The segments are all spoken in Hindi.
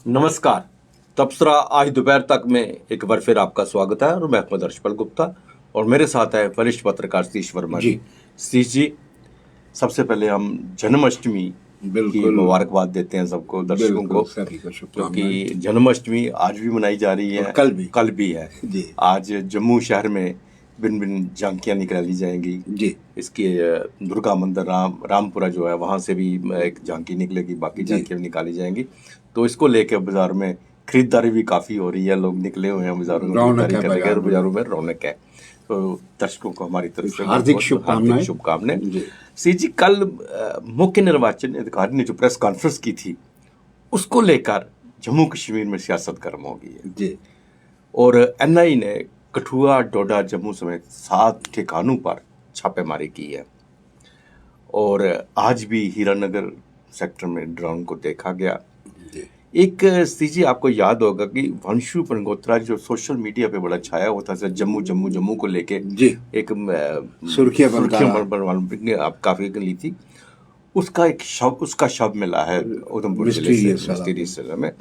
नमस्कार। तबसरा आज दोपहर तक में एक बार फिर आपका स्वागत है और मैं अहमद अर्शपल गुप्ता और मेरे साथ है वरिष्ठ पत्रकार सतीश वर्मा जी। सतीश जी, सबसे पहले हम जन्माष्टमी की मुबारकबाद देते हैं सबको, दर्शकों को, क्योंकि जन्माष्टमी आज भी मनाई जा रही है, कल भी है जी। आज जम्मू शहर में भिन्न भिन्न झांकियाँ निकाली जाएंगी जी। इसकी दुर्गा मंदिर रामपुरा जो है वहाँ से भी एक झांकी निकलेगी, बाकी झांकियाँ निकाली जाएंगी। तो इसको लेकर बाजार में खरीदारी भी काफ़ी हो रही है, लोग निकले हुए हैं बाजारों में, खरीदारी कर रहे हैं, बाजारों में रौनक है। तो दर्शकों को हमारी तरफ से हार्दिक शुभकामनाएं। सी जी, कल मुख्य निर्वाचन अधिकारी ने जो प्रेस कॉन्फ्रेंस की थी उसको लेकर जम्मू कश्मीर में सियासत गर्म हो गई है जी। और NI ने कठुआ, डोडा, जम्मू समेत 7 ठिकानों पर छापेमारी की है। और आज भी हीरानगर सेक्टर में ड्रोन को देखा गया। एक सीजी आपको याद होगा कि वंशु पंगोत्रा जो सोशल मीडिया पे बड़ा छाया हुआ था जम्मू जम्मू जम्मू को लेके एक सुर्खियां आप काफी ली थी, उसका शव मिला है उधमपुर जिले में।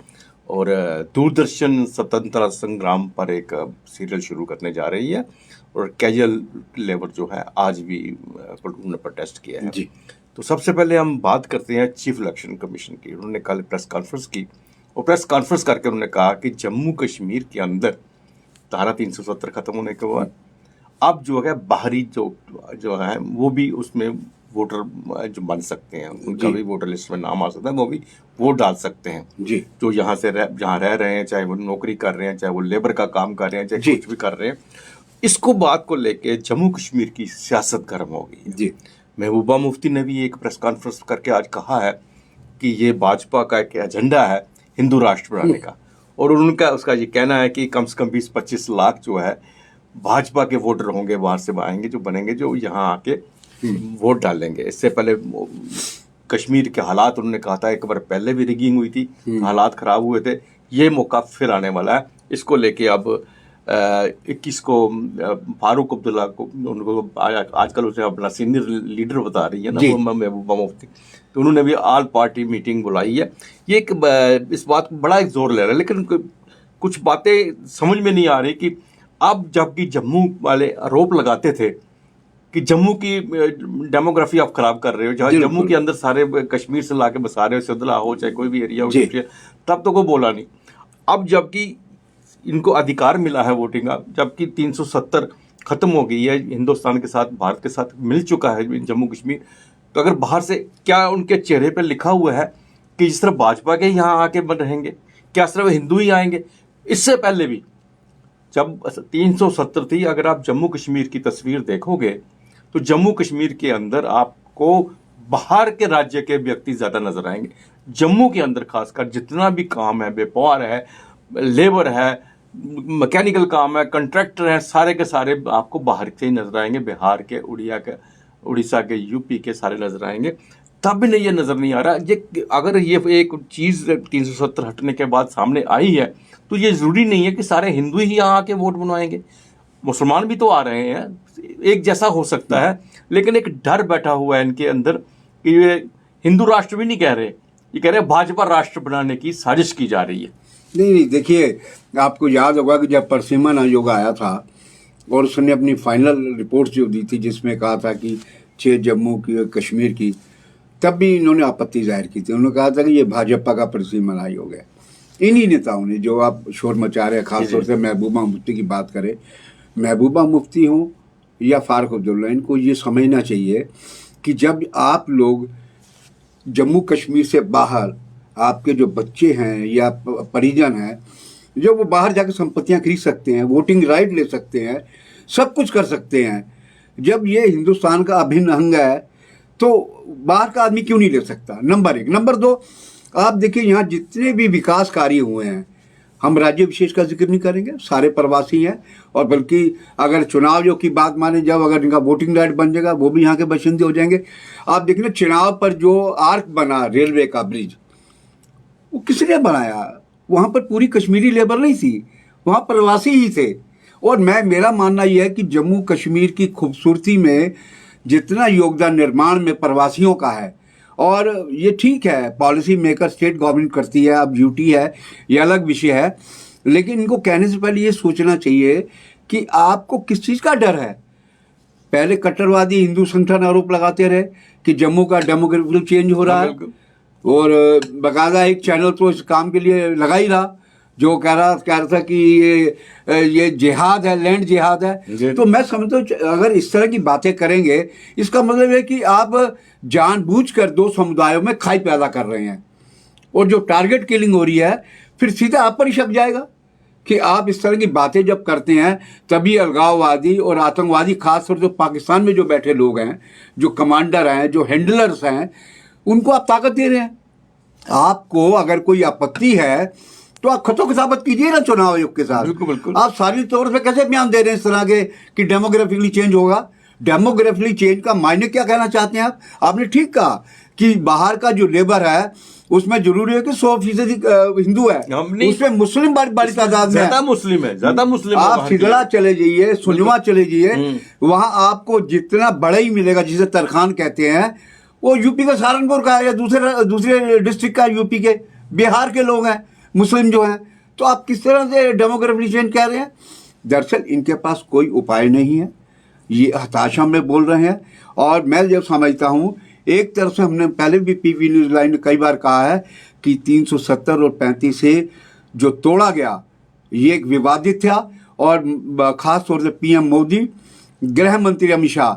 और दूरदर्शन स्वतंत्रता संग्राम पर एक सीरियल शुरू करने जा रही है और कैजुअल लेबर जो है आज भी उन्होंने प्रोटेस्ट किया है जी। तो सबसे पहले हम बात करते हैं चीफ इलेक्शन कमीशन की। उन्होंने कल प्रेस कॉन्फ्रेंस की और प्रेस कॉन्फ्रेंस करके उन्होंने कहा कि जम्मू कश्मीर के अंदर धारा 370 खत्म होने के बाद अब जो है बाहरी जो है वो भी उसमें वोटर जो बन सकते हैं, उनका भी वोटर लिस्ट में नाम आ सकता है, वो भी वोट डाल सकते हैं जी। जो यहाँ से जहाँ रह रहे हैं, चाहे वो नौकरी कर रहे हैं, चाहे वो लेबर का काम कर रहे हैं, चाहे कुछ भी कर रहे हैं। इसको बात को लेके जम्मू कश्मीर की सियासत गर्म हो गई है जी। महबूबा मुफ्ती ने भी एक प्रेस कॉन्फ्रेंस करके आज कहा है कि ये भाजपा का एक एजेंडा है हिंदू राष्ट्र बनाने का। और उनका उसका ये कहना है कि कम से कम 20-25 लाख जो है भाजपा के वोटर होंगे, बाहर से आएंगे, जो बनेंगे, जो यहाँ आके वोट डालेंगे। इससे पहले कश्मीर के हालात उन्होंने कहा था, एक बार पहले भी रिगिंग हुई थी, हालात खराब हुए थे, ये मौका फिर आने वाला है। इसको लेके अब 21 को फारूक अब्दुल्ला को उनको आजकल उसे अपना सीनियर लीडर बता रही है ना वो महबूबा मुफ्ती, तो उन्होंने भी ऑल पार्टी मीटिंग बुलाई है। ये एक इस बात को बड़ा एक जोर ले रहा है, लेकिन कुछ बातें समझ में नहीं आ रही कि अब जबकि जम्मू वाले आरोप लगाते थे कि जम्मू की डेमोग्राफी आप खराब कर रहे हो, जहाँ जम्मू के अंदर सारे कश्मीर से ला के बसा रहे हो, सदला हो चाहे कोई भी एरिया हो, तब तो कोई बोला नहीं। अब जबकि इनको अधिकार मिला है वोटिंग का, जबकि 370 खत्म हो गई है, हिंदुस्तान के साथ भारत के साथ मिल चुका है जम्मू कश्मीर, तो अगर बाहर से क्या उनके चेहरे पर लिखा हुआ है कि जिस तरह भाजपा के यहाँ आके बन रहेंगे, क्या सिर्फ हिंदू ही आएंगे? इससे पहले भी जब 370 थी, अगर आप जम्मू कश्मीर की तस्वीर देखोगे तो जम्मू कश्मीर के अंदर आपको बाहर के राज्य के व्यक्ति ज्यादा नजर आएंगे। जम्मू के अंदर खासकर जितना भी काम है, व्यापार है, लेबर है, मैकेनिकल काम है, कॉन्ट्रैक्टर हैं, सारे के सारे आपको बाहर से ही नजर आएंगे, बिहार के, उड़ीसा के, यूपी के सारे नजर आएंगे। तब भी नहीं, ये नजर नहीं आ रहा। ये अगर ये एक चीज 370 हटने के बाद सामने आई है तो ये जरूरी नहीं है कि सारे हिंदू ही यहाँ आके वोट बनवाएंगे, मुसलमान भी तो आ रहे हैं, एक जैसा हो सकता है। लेकिन एक डर बैठा हुआ है इनके अंदर कि ये हिंदू राष्ट्र भी नहीं कह रहे, ये कह रहे हैं भाजपा राष्ट्र बनाने की साजिश की जा रही है। नहीं, देखिए, आपको याद होगा कि जब परसिमन आयोग आया था और उसने अपनी फाइनल रिपोर्ट जो दी थी जिसमें कहा था कि 6 जम्मू की और कश्मीर की, तब भी इन्होंने आपत्ति जाहिर की थी। उन्होंने कहा था कि ये भाजपा का परसिमन आयोग है। इन्हीं नेताओं ने जो आप शोर मचा रहे हैं, खासतौर से महबूबा मुफ्ती की बात करें, महबूबा मुफ्ती हो या फारूक अब्दुल्ला, इनको ये समझना चाहिए कि जब आप लोग जम्मू कश्मीर से बाहर, आपके जो बच्चे हैं या परिजन हैं, जो वो बाहर जाकर संपत्तियां खरीद सकते हैं, वोटिंग राइट ले सकते हैं, सब कुछ कर सकते हैं, जब ये हिंदुस्तान का अभिन्न अंग है तो बाहर का आदमी क्यों नहीं ले सकता? नंबर 1। नंबर 2, आप देखिए यहाँ जितने भी विकास कार्य हुए हैं, हम राज्य विशेष का जिक्र नहीं करेंगे, सारे प्रवासी हैं। और बल्कि अगर चुनाव जो की बात माने, जब अगर इनका वोटिंग राइट बन जाएगा वो भी यहाँ के बाशिंदे हो जाएंगे। आप देखिए चुनाव पर जो आर्क बना रेलवे का ब्रिज, वो किसने बनाया? वहाँ पर पूरी कश्मीरी लेबर नहीं थी, वहाँ प्रवासी ही थे। और मेरा मानना यह है कि जम्मू कश्मीर की खूबसूरती में जितना योगदान निर्माण में प्रवासियों का है, और ये ठीक है, पॉलिसी मेकर स्टेट गवर्नमेंट करती है, अब ड्यूटी है, ये अलग विषय है। लेकिन इनको कहने से पहले ये सोचना चाहिए कि आपको किस चीज़ का डर है। पहले कट्टरवादी हिंदू संगठन आरोप लगाते रहे कि जम्मू का डेमोग्राफिक चेंज हो रहा है, और बाकायदा एक चैनल तो इस काम के लिए लगा ही रहा जो कह रहा था कि ये जिहाद है, लैंड जिहाद है। तो मैं समझता हूँ अगर इस तरह की बातें करेंगे, इसका मतलब है कि आप जानबूझकर दो समुदायों में खाई पैदा कर रहे हैं, और जो टारगेट किलिंग हो रही है फिर सीधा आप पर ही शक जाएगा कि आप इस तरह की बातें जब करते हैं तभी अलगाववादी और आतंकवादी, खासतौर से पाकिस्तान में जो बैठे लोग हैं, जो कमांडर हैं, जो हैंडलर्स हैं, उनको आप ताकत दे रहे हैं। आपको अगर कोई आपत्ति है तो आप खतो खिताबत कीजिए ना चुनाव आयोग के साथ। बिल्कुल बिल्कुल। आप सारी तौर पे कैसे बयान दे रहे हैं इस तरह के कि डेमोग्राफिकली चेंज होगा? डेमोग्राफिकली चेंज का मायने क्या कहना चाहते हैं आप? आपने ठीक कहा कि बाहर का जो लेबर है उसमें जरूरी है कि 100% हिंदू है, उसमें मुस्लिम बड़ी तादाद में ज्यादा मुस्लिम है, ज्यादा मुस्लिम। आप सिगड़ा चले जाइए, सुनवा चले जाइए, वहां आपको जितना बड़ा ही मिलेगा, जिसे तरखान कहते हैं, वो यूपी का सहारनपुर का है या दूसरे डिस्ट्रिक्ट का, यूपी के, बिहार के लोग हैं मुस्लिम जो हैं। तो आप किस तरह से डेमोग्राफिक चेंज कह रहे हैं? दरअसल इनके पास कोई उपाय नहीं है, ये हताशा में बोल रहे हैं। और मैं जब समझता हूँ, एक तरफ से हमने पहले भी पीवी न्यूज़ लाइन में कई बार कहा है कि 370 और 35 से जो तोड़ा गया ये एक विवादित था, और ख़ास तौर से पीएम मोदी, गृह मंत्री अमित शाह,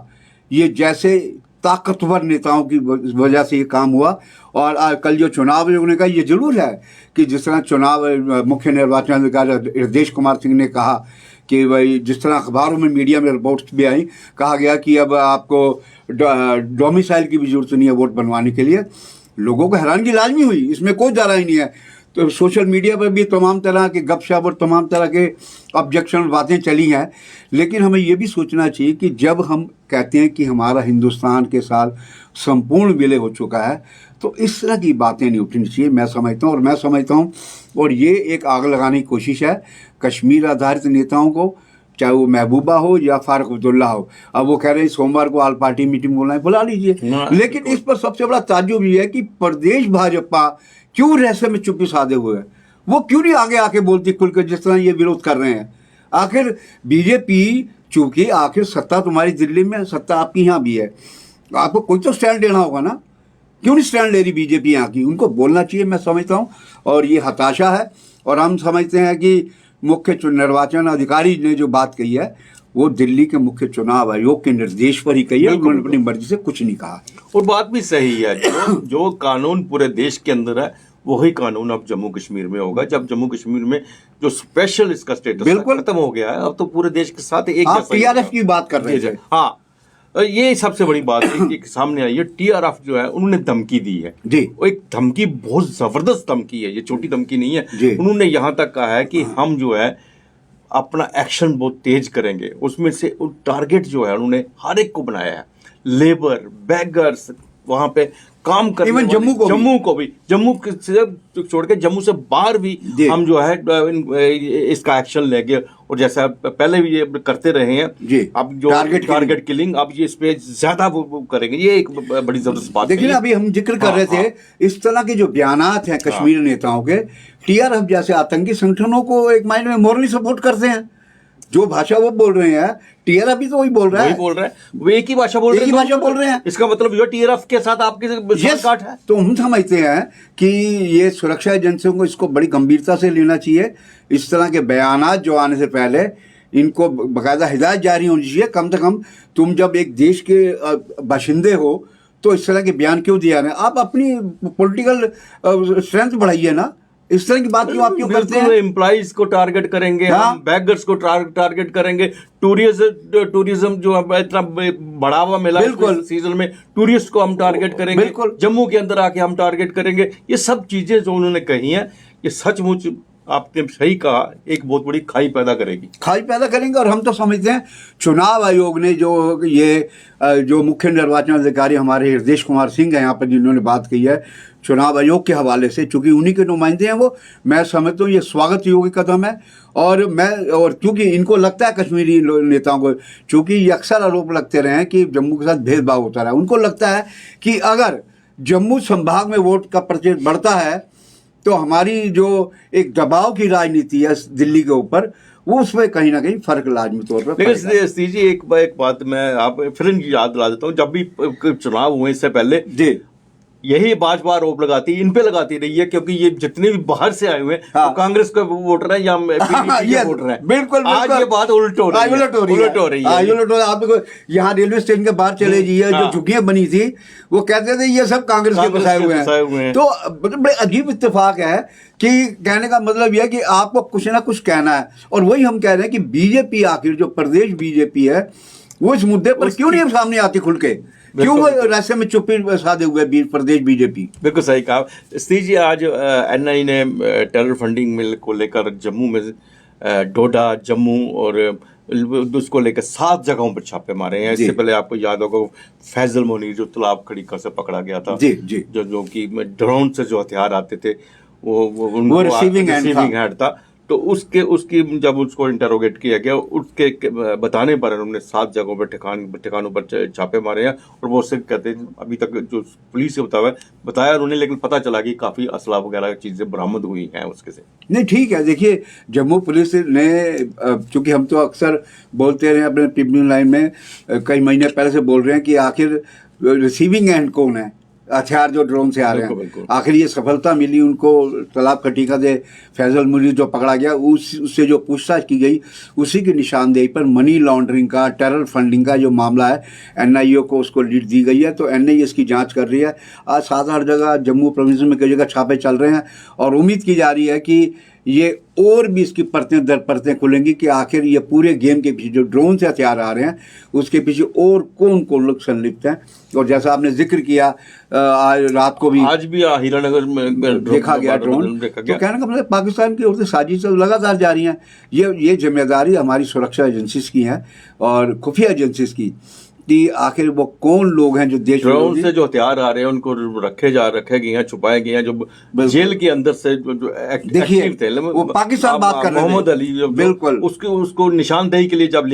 ये जैसे ताकतवर नेताओं की वजह से ये काम हुआ। और कल जो चुनाव आयोग ने कहा, ये जरूर है कि जिस तरह चुनाव मुख्य निर्वाचन अधिकारी हृदय कुमार सिंह ने कहा कि भाई जिस तरह अखबारों में, मीडिया में रिपोर्ट्स भी आई, कहा गया कि अब आपको डोमिसाइल की भी जरूरत नहीं है वोट बनवाने के लिए। लोगों को हैरानगी लाजमी हुई, इसमें कोई डरा ही नहीं है। तो सोशल मीडिया पर भी तमाम तरह के गपशप और तमाम तरह के ऑब्जेक्शन बातें चली हैं। लेकिन हमें ये भी सोचना चाहिए कि जब हम कहते हैं कि हमारा हिंदुस्तान के साथ संपूर्ण विलय हो चुका है, तो इस तरह की बातें नहीं उठनी चाहिए, मैं समझता हूँ। और ये एक आग लगाने की कोशिश है कश्मीर आधारित नेताओं को, चाहे वो महबूबा हो या फारूक अब्दुल्ला हो। अब वो कह रहे हैं सोमवार को ऑल पार्टी मीटिंग बोलना है, बुला लीजिए। लेकिन इस पर सबसे बड़ा ताज्जुब ये है कि प्रदेश भाजपा क्यों रहस्य में चुप्पी साधे हुए है? वो क्यों नहीं आगे आके बोलती खुलकर जिस तरह ये विरोध कर रहे हैं? आखिर बीजेपी, चूंकि आखिर सत्ता तुम्हारी दिल्ली में, सत्ता आपकी यहाँ भी है, आपको कोई तो स्टैंड लेना होगा ना। क्यों नहीं स्टैंड ले रही बीजेपी यहाँ की? उनको बोलना चाहिए, मैं समझता हूँ। और ये हताशा है, और हम समझते हैं कि मुख्य निर्वाचन अधिकारी ने जो बात कही है वो दिल्ली के मुख्य चुनाव आयोग के निर्देश पर ही कही है, उन्होंने अपनी मर्जी से कुछ नहीं कहा। और बात भी सही है, जो कानून पूरे देश के अंदर है वही कानून अब जम्मू कश्मीर में होगा। जब जम्मू कश्मीर में जो स्पेशल इसका स्टेटस खत्म हो गया है, अब तो पूरे देश के साथ एक जैसा। टीआरएफ की बात कर रहे थे। हाँ, ये सबसे बड़ी बात है सामने आई है। टीआरएफ जो है उन्होंने धमकी दी है जी, वो एक धमकी, बहुत जबरदस्त धमकी है, ये छोटी धमकी नहीं है। उन्होंने यहाँ तक कहा है कि हम जो है अपना एक्शन बहुत तेज करेंगे। उसमें से टारगेट जो है उन्होंने हर एक को बनाया है, लेबर, बैगर्स, वहां पे काम करने वाले, जम्मू को भी जम्मू से छोड़ के जम्मू से बाहर भी हम जो है इसका एक्शन लेंगे। और जैसा पहले भी ये करते रहे हैं, अब जो टारगेट किलिंग, अब ये इस पे ज्यादा वो करेंगे। ये एक बड़ी जबरदस्त बात। देखिए अभी हम जिक्र कर रहे थे इस तरह के जो बयानात हैं कश्मीर नेताओं के, टीआरएफ जैसे आतंकी संगठनों को एक मायने में मोरली सपोर्ट करते हैं। जो भाषा वो बोल रहे हैं, टीआरएफ भी तो वही बोल रहा है, वो एक ही भाषा बोल रहे हैं। इसका मतलब ये टीआरएफ के साथ आपके काट है। तो हम समझते हैं कि ये सुरक्षा एजेंसियों को इसको बड़ी गंभीरता से लेना चाहिए। इस तरह के बयानात जो आने से पहले इनको बाकायदा हिदायत जारी होनी चाहिए। कम से कम तुम जब एक देश के बाशिंदे हो तो इस तरह के बयान क्यों दिया है? आप अपनी पॉलिटिकल स्ट्रेंथ बढ़ाइए ना। इस तरह की बात क्यों आप क्यों करते हैं? एम्प्लॉइज को टारगेट करेंगे, हम बैगर्स को टारगेट करेंगे, टूरिज्म जो इतना बढ़ावा मिला है सीजन में, टूरिस्ट को हम टारगेट करेंगे, जम्मू के अंदर आके हम टारगेट करेंगे। ये सब चीजें जो उन्होंने कही हैं, ये सचमुच आपने सही कहा, एक बहुत बड़ी खाई पैदा करेंगे। और हम तो समझते हैं चुनाव आयोग ने जो मुख्य निर्वाचन अधिकारी हमारे हृदय कुमार सिंह है यहाँ पर, जिन्होंने बात कही है चुनाव आयोग के हवाले से, चूंकि उन्हीं के नुमाइंदे हैं वो, मैं समझता हूँ ये स्वागत योग्य कदम है। और क्योंकि इनको लगता है कश्मीरी नेताओं को, चूंकि ये अक्सर आरोप लगते रहे हैं कि जम्मू के साथ भेदभाव होता रहा, उनको लगता है कि अगर जम्मू संभाग में वोट का परसेंट बढ़ता है तो हमारी जो एक दबाव की राजनीति है दिल्ली के ऊपर, वो उसमें कहीं ना कहीं फर्क लाजमी तौर पर लेकिन पड़ेगा। जी एक बात मैं आप फिर याद दिला देता हूँ, जब भी चुनाव हुए इससे पहले जी यही बार बार रोप लगाती, इन पे लगाती रही है, क्योंकि ये जितने भी बाहर से आए हुए हैं हाँ। तो कांग्रेस के वोटर हैं या पीडीपी के वोटर हैं। बिल्कुल आज ये बात उल्ट हो रही है, उलट हो रही है। आप देखो यहाँ रेलवे स्टेशन के बाहर चले जाइए, जो झुग्गियां बनी थी वो कहते थे ये सब कांग्रेस के बसाए हुए हैं। तो बड़े अजीब इत्तेफाक है कि कहने का मतलब यह है कि आपको कुछ ना कुछ कहना है, और वही हम कह रहे हैं कि बीजेपी आखिर जो प्रदेश बीजेपी है वो इस मुद्दे पर क्यों नहीं सामने आती खुल के, क्यों वो रास्ते में चुप्पी साधे हुए प्रदेश बीजेपी। बिल्कुल सही कहा स्त्री जी। आज एनआई ने टेरर फंडिंग मिल को लेकर जम्मू में डोडा, जम्मू और उसको लेकर 7 जगहों पर छापे मारे हैं। इससे पहले आपको याद होगा फैजल मोनीर जो तालाब खड़ीकर से पकड़ा गया था, जी जो कि ड्रोन से जो हथियार आते थे वो रिसीविंग हैंड था। तो उसकी जब उसको इंटरोगेट किया गया, उसके बताने पर उन्होंने 7 जगहों पर ठिकानों पर छापे मारे हैं। और वो सिर्फ कहते हैं अभी तक जो पुलिस से बताया उन्होंने, लेकिन पता चला कि काफी असला वगैरह चीजें बरामद हुई हैं उसके से। नहीं ठीक है, देखिए जम्मू पुलिस ने, चूंकि हम तो अक्सर बोलते रहे अपने पिपली लाइन में, कई महीने पहले से बोल रहे हैं कि आखिर रिसीविंग एंड कौन है, हथियार जो ड्रोन से आ रहे हैं। आखिर ये सफलता मिली उनको, तालाब खटीका से फैजल मुनीर जो पकड़ा गया, उससे जो पूछताछ की गई उसी की निशानदेही पर मनी लॉन्ड्रिंग का, टेरर फंडिंग का जो मामला है एनआईए को उसको लीड दी गई है। तो एनआईए इसकी जांच कर रही है। आज 7-8 जगह जम्मू प्रोविंस में कई जगह छापे चल रहे हैं और उम्मीद की जा रही है कि ये और भी इसकी परतें दर परतें खुलेंगी कि आखिर ये पूरे गेम के पीछे जो ड्रोन से हथियार आ रहे हैं उसके पीछे और कौन कौन लोग संलिप्त हैं। और जैसा आपने जिक्र किया, आज रात को भी, आज भी हीरानगर में देखा गया ड्रोन। तो कहने का मतलब पाकिस्तान की ओर से साजिशें लगातार जारी हैं। ये जिम्मेदारी हमारी सुरक्षा एजेंसीज की है और खुफिया एजेंसीज की, कि आखिर वो कौन लोग हैं जो देश ड्रोन से जो हथियार आ रहे हैं उनको रखे गए हैं, छुपाए गए हैं, जो जेल के अंदर से जो एक्टिव थे। वो पाकिस्तान बात कर रहे हैं, मोहम्मद अली, बिल्कुल उसको निशानदेही के लिए जब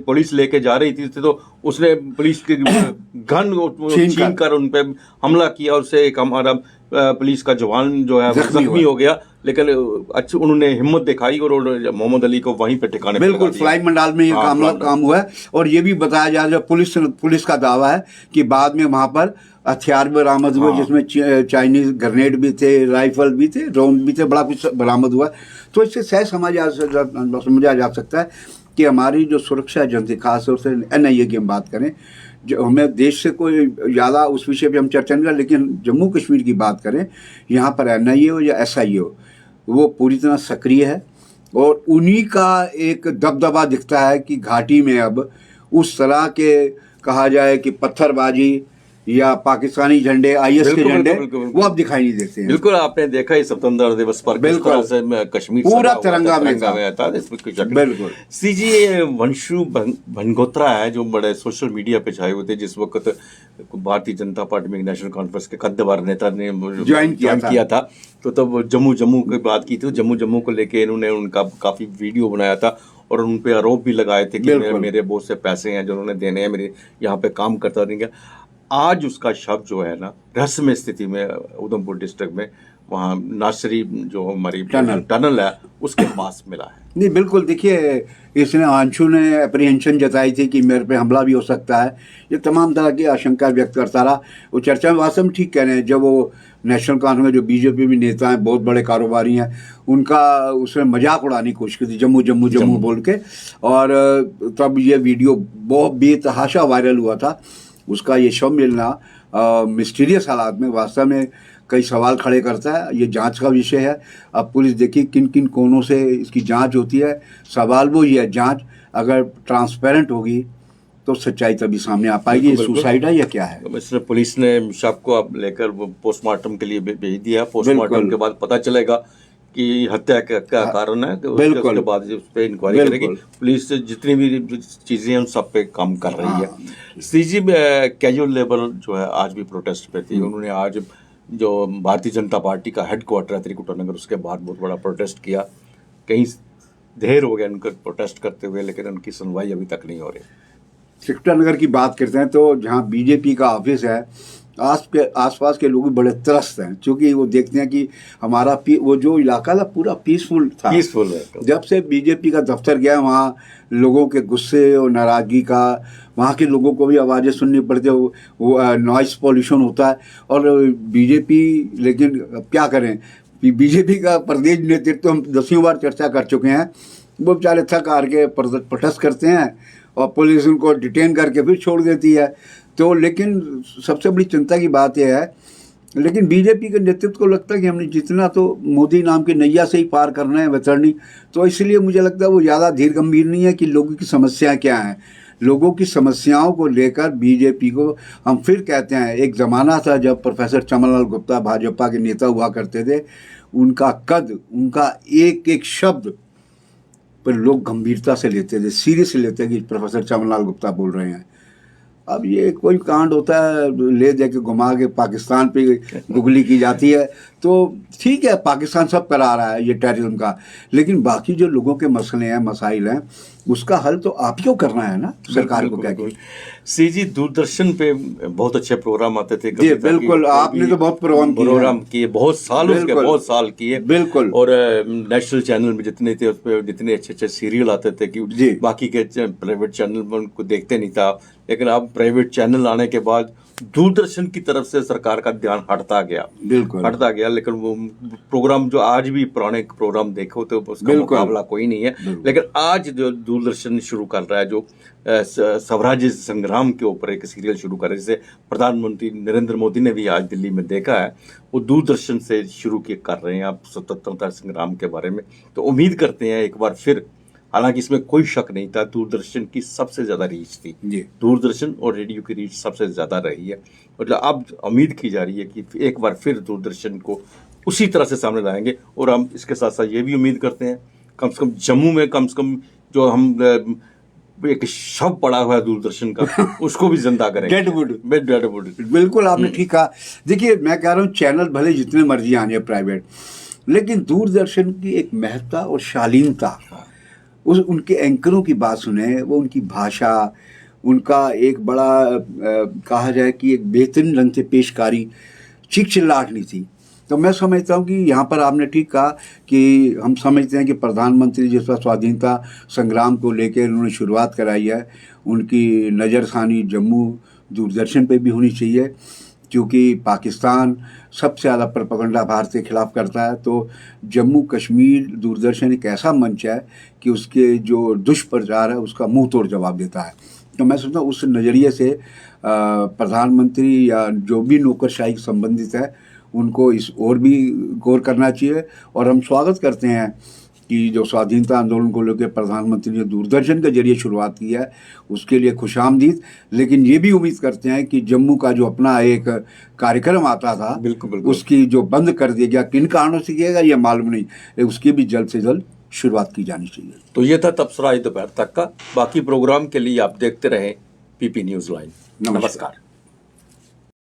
पुलिस लेके जा रही थी तो उसने पुलिस के गन छीन कर उन पे हमला किया। उससे एक हमारा पुलिस का जवान जो है जख्मी हो गया, लेकिन अच्छी उन्होंने हिम्मत दिखाई और मोहम्मद अली को वहीं पे ठिकाने बिल्कुल फ्लाई मंडाल में ये काम हुआ है। और ये भी बताया जा रहा है, पुलिस का दावा है कि बाद में वहां पर हथियार बरामद हुए, जिसमें चाइनीज ग्रेनेड भी थे, राइफल भी थे, ड्रोन भी थे, बड़ा कुछ बरामद हुआ। तो इससे सह समझा जा सकता है कि हमारी जो सुरक्षा एजेंसी, खासतौर से एनआईए की हम बात करें, जो हमें देश से कोई ज़्यादा उस विषय पे हम चर्चा नहीं कर, लेकिन जम्मू कश्मीर की बात करें, यहाँ पर एनआईए हो या एसआईए हो, वो पूरी तरह सक्रिय है। और उन्हीं का एक दबदबा दिखता है कि घाटी में अब उस तरह के कहा जाए कि पत्थरबाजी या पाकिस्तानी झंडे, आईएस के झंडे, वो अब दिखाई नहीं देते हैं। बिल्कुल, आपने देखा ही स्वतंत्रता दिवस पर किस तरह से कश्मीर पूरा तिरंगा में था। बिल्कुल सीजी वंशु भनगोत्रा है जो बड़े सोशल मीडिया पे छाए हुए थे जिस वक्त भारतीय जनता पार्टी में नेशनल कॉन्फ्रेंस के कद्दावर नेता ने ज्वाइन किया था। तो तब जम्मू की बात की थी। जम्मू को लेके इन्होंने उनका काफी वीडियो बनाया था और उन पे आरोप भी लगाए थे कि मेरे बहुत से पैसे हैं जो उन्होंने देने हैं, मेरे यहाँ पे काम करता नहीं गया। आज उसका शव जो है ना रहस्यमय स्थिति में उधमपुर डिस्ट्रिक्ट में वहाँ नासरी जो हमारी टनल है उसके पास मिला है। नहीं बिल्कुल, देखिए इसने अंशु ने अप्रीहेंशन जताई थी कि मेरे पे हमला भी हो सकता है, ये तमाम तरह की आशंका व्यक्त करता रहा। वो चर्चा में वास्तव में ठीक कह रहे हैं, जब वो नेशनल कांग्रेस में जो बीजेपी में नेता हैं, बहुत बड़े कारोबारी हैं, उनका उसने मजाक उड़ाने की कोशिश की थी जम्मू बोल के, और तब ये वीडियो बहुत बेतहाशा वायरल हुआ था। उसका ये शव मिलना मिस्टीरियस हालात में वास्तव में कई सवाल खड़े करता है। ये जांच का विषय है। अब पुलिस देखिए किन किन कोनों से इसकी जांच होती है। सवाल वो ये है, जांच अगर ट्रांसपेरेंट होगी तो सच्चाई तभी सामने आ पाएगी, सुसाइड है या क्या है। इसलिए पुलिस ने शव को अब लेकर पोस्टमार्टम के लिए भेज दिया। पोस्टमार्टम के बाद पता चलेगा कि हत्या का क्या कारण है, उसके बाद उस पर इंक्वायरी करेगी पुलिस। जितनी भी चीजें हैं उन सब पे काम कर रही है। सीजी कैजुअल लेबर जो है आज भी प्रोटेस्ट पे थी। उन्होंने आज जो भारतीय जनता पार्टी का हेडक्वार्टर है त्रिकुटानगर, उसके बाहर बहुत बड़ा प्रोटेस्ट किया। कहीं देर हो गया उनको प्रोटेस्ट करते हुए, लेकिन उनकी सुनवाई अभी तक नहीं हो रही। त्रिकुटानगर की बात करते हैं तो जहाँ बीजेपी का ऑफिस है, आसपास के लोग भी बड़े त्रस्त हैं, क्योंकि वो देखते हैं कि हमारा वो जो इलाका था पूरा पीसफुल था। पीसफुल है। जब से बीजेपी का दफ्तर गया, वहाँ लोगों के गुस्से और नाराज़गी का, वहाँ के लोगों को भी आवाज़ें सुननी पड़ती है, वो नॉइस पॉल्यूशन होता है। और बीजेपी, लेकिन अब क्या करें, बीजेपी का प्रदेश नेतृत्व तो हम 10वीं बार चर्चा कर चुके हैं, वो बेचारे थक हार के प्रोटेस्ट करते हैं और पुलिस उनको डिटेन करके फिर छोड़ देती है। तो लेकिन सबसे बड़ी चिंता की बात यह है, लेकिन बीजेपी के नेतृत्व को लगता है कि हमने जितना तो मोदी नाम की नैया से ही पार करना है वैतरणी, तो इसलिए मुझे लगता है वो ज़्यादा धीर गंभीर नहीं है कि लोगों की समस्याएं क्या हैं। लोगों की समस्याओं को लेकर बीजेपी को हम फिर कहते हैं, एक ज़माना था जब प्रोफेसर चमनलाल गुप्ता भाजपा के नेता हुआ करते थे, उनका कद, उनका एक एक शब्द पर लोग गंभीरता से लेते थे, सीरियस लेते कि प्रोफेसर चमनलाल गुप्ता बोल रहे हैं। अब ये कोई कांड होता है, ले दे के घुमा के पाकिस्तान पे गुगली की जाती है, तो ठीक है, पाकिस्तान सब करा रहा है ये टेररिज्म का, लेकिन बाकी जो लोगों के मसले हैं, मसाइल हैं, उसका हल तो आप ही को करना है ना, सरकार को क्या की। सी जी, दूरदर्शन पे बहुत अच्छे प्रोग्राम आते थे। जी बिल्कुल, आपने तो बहुत प्रोग्राम किए, बहुत साल उसके बहुत साल किए। बिल्कुल। और नेशनल चैनल में जितने थे, उस पर जितने अच्छे अच्छे सीरियल आते थे कि बाकी के प्राइवेट चैनल में उनको देखते नहीं था। लेकिन अब प्राइवेट चैनल आने के बाद दूरदर्शन की तरफ से सरकार का ध्यान हटता गया, बिल्कुल हटता गया। लेकिन वो प्रोग्राम जो आज भी पुराने प्रोग्राम देखो तो उसका मुकाबला कोई नहीं है। लेकिन आज जो दूरदर्शन शुरू कर रहा है, जो स्वराज्य संग्राम के ऊपर एक सीरियल शुरू कर रहे हैं, जिसे प्रधानमंत्री नरेंद्र मोदी ने भी आज दिल्ली में देखा है, वो दूरदर्शन से शुरू कर रहे हैं आप स्वतंत्रता संग्राम के बारे में। तो उम्मीद करते हैं एक बार फिर, हालांकि इसमें कोई शक नहीं था, दूरदर्शन की सबसे ज्यादा रीच थी, दूरदर्शन और रेडियो की रीच सबसे ज्यादा रही है। मतलब अब उम्मीद की जा रही है कि एक बार फिर दूरदर्शन को उसी तरह से सामने लाएंगे। और हम इसके साथ साथ ये भी उम्मीद करते हैं, कम से कम जम्मू में कम से कम जो हम एक शव पड़ा हुआ है दूरदर्शन का, उसको भी जिंदा करेंगे। डेडवुड। बिल्कुल, आपने ठीक कहा। देखिए, मैं कह रहा हूँ चैनल भले जितने मर्जी आने प्राइवेट, लेकिन दूरदर्शन की एक महत्ता और शालीनता, उनके एंकरों की बात सुने, वो उनकी भाषा, उनका एक बड़ा कहा जाए कि एक बेहतरीन ढंग से पेशकारी, चीख चिल्लाहट नहीं थी। तो मैं समझता हूँ कि यहाँ पर आपने ठीक कहा कि हम समझते हैं कि प्रधानमंत्री जिस पर स्वाधीनता संग्राम को लेकर उन्होंने शुरुआत कराई है, उनकी नज़रसानी जम्मू दूरदर्शन पे भी होनी चाहिए, क्योंकि पाकिस्तान सबसे ज़्यादा प्रोपेगेंडा भारत के खिलाफ करता है। तो जम्मू कश्मीर दूरदर्शन एक ऐसा मंच है कि उसके जो दुष्प्रचार है उसका मुंह तोड़ जवाब देता है। तो मैं सोचता हूँ उस नज़रिए से प्रधानमंत्री या जो भी नौकरशाही से संबंधित है, उनको इस और भी गौर करना चाहिए। और हम स्वागत करते हैं कि जो स्वाधीनता आंदोलन को लेकर प्रधानमंत्री ने दूरदर्शन के जरिए शुरुआत की है, उसके लिए खुशामदीद। लेकिन ये भी उम्मीद करते हैं कि जम्मू का जो अपना एक कार्यक्रम आता था, बिल्कुल। उसकी जो बंद कर दिया गया, किन कारणों से किया गया ये मालूम नहीं, उसकी भी जल्द से जल्द शुरुआत की जानी चाहिए। तो ये था तबसरा दोपहर तक का। बाकी प्रोग्राम के लिए आप देखते रहें पीपी न्यूज़ लाइन। नमस्कार।